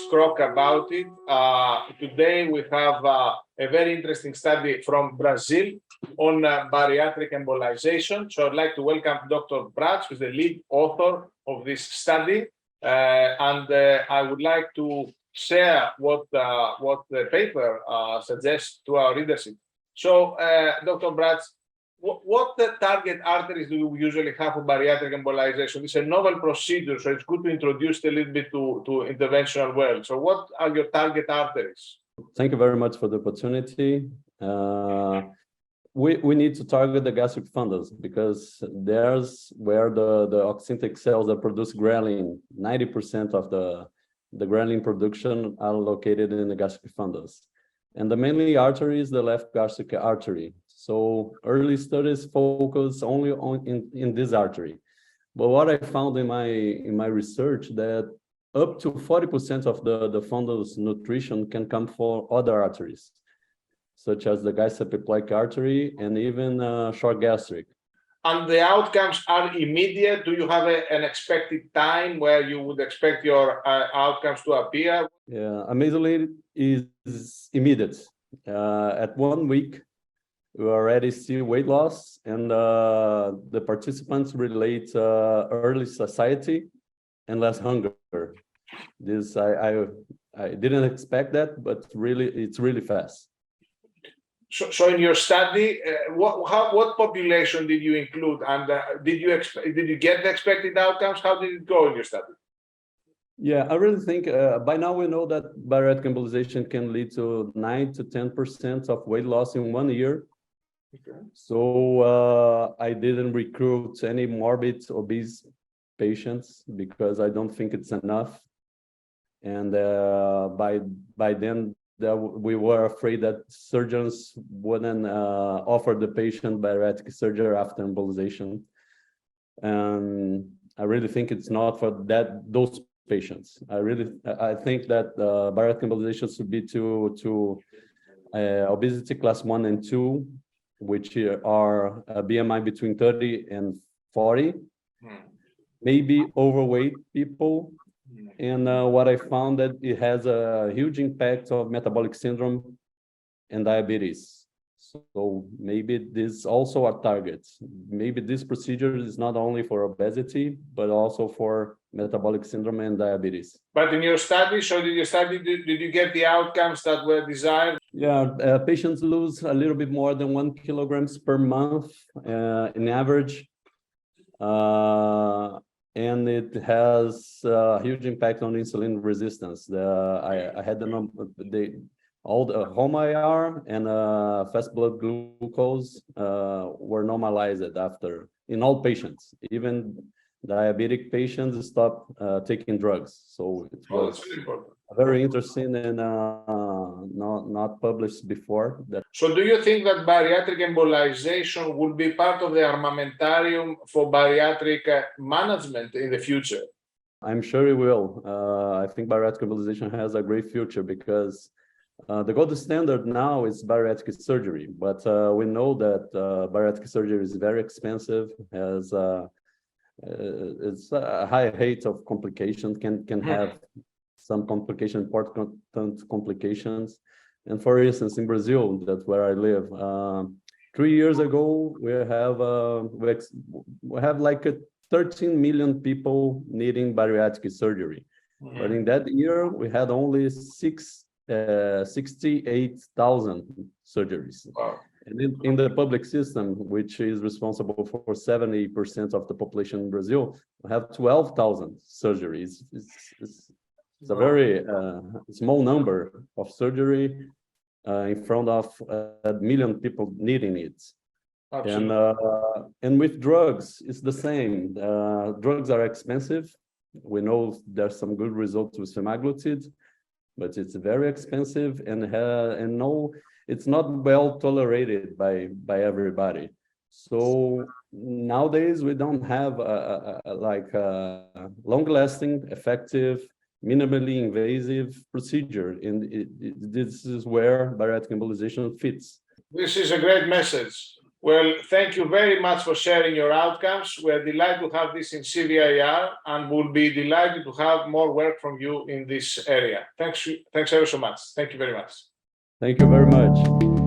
Krok about it. Today we have a very interesting study from Brazil on bariatric embolization. So I'd like to welcome Dr. Bratz, who's the lead author of this study. I would like to share what the paper suggests to our readership. So, Dr. Bratz, what the target arteries do you usually have for bariatric embolization? It's a novel procedure, so it's good to introduce it a little bit to interventional world. So what are your target arteries? Thank you very much for the opportunity. We need to target the gastric fundus because there's where the oxyntic cells that produce ghrelin, 90% of the ghrelin production are located in the gastric fundus. And the mainly artery is the left gastric artery. So early studies focus only in this artery. But what I found in my research that up to 40% of the fundus nutrition can come from other arteries, such as the gastrocolic artery and even short gastric. And the outcomes are immediate? Do you have an expected time where you would expect your outcomes to appear? Yeah, amazingly is immediate. At 1 week, we already see weight loss, and the participants relate early satiety and less hunger. This I didn't expect that, but really it's really fast. So in your study, what population did you include, and did you get the expected outcomes? How did it go in your study? Yeah, I really think by now we know that bariatric embolization can lead to 9 to 10% of weight loss in 1 year. Okay. So I didn't recruit any morbid obese patients because I don't think it's enough. And by then we were afraid that surgeons wouldn't offer the patient bariatric surgery after embolization. And I really think it's not for those patients. I think that bariatric embolization should be to obesity class 1 and 2, which are BMI between 30 and 40, maybe overweight people. And what I found that it has a huge impact of metabolic syndrome and diabetes. So maybe this also a target. Maybe this procedure is not only for obesity, but also for metabolic syndrome and diabetes. But in your study, did you get the outcomes that were desired? Yeah, patients lose a little bit more than 1 kilograms per month in average. And it has a huge impact on insulin resistance. I had all the HOMA-IR and fast blood glucose were normalized after in all patients. Even diabetic patients stopped taking drugs. So it was very interesting and not published before. So do you think that bariatric embolization will be part of the armamentarium for bariatric management in the future? I'm sure it will. I think bariatric embolization has a great future because the gold standard now is bariatric surgery, but we know that bariatric surgery is very expensive, has it's a high rate of complications, can have some important complications. And for instance, in Brazil, that's where I live, 3 years ago, we have like 13 million people needing bariatric surgery. But in that year, we had only 68,000 surgeries. Wow. And in the public system, which is responsible for 70% of the population in Brazil, we have 12,000 surgeries. It's a very small number of surgery in front of a million people needing it. And with drugs, it's the same. Drugs are expensive. We know there's some good results with semaglutide, but it's very expensive and no, it's not well tolerated by everybody. So nowadays we don't have a long-lasting, effective, minimally invasive procedure, and this is where bariatric embolization fits. This is a great message. Well, thank you very much for sharing your outcomes. We're delighted to have this in CVIR, and we'll be delighted to have more work from you in this area. Thanks ever so much. Thank you very much. Thank you very much.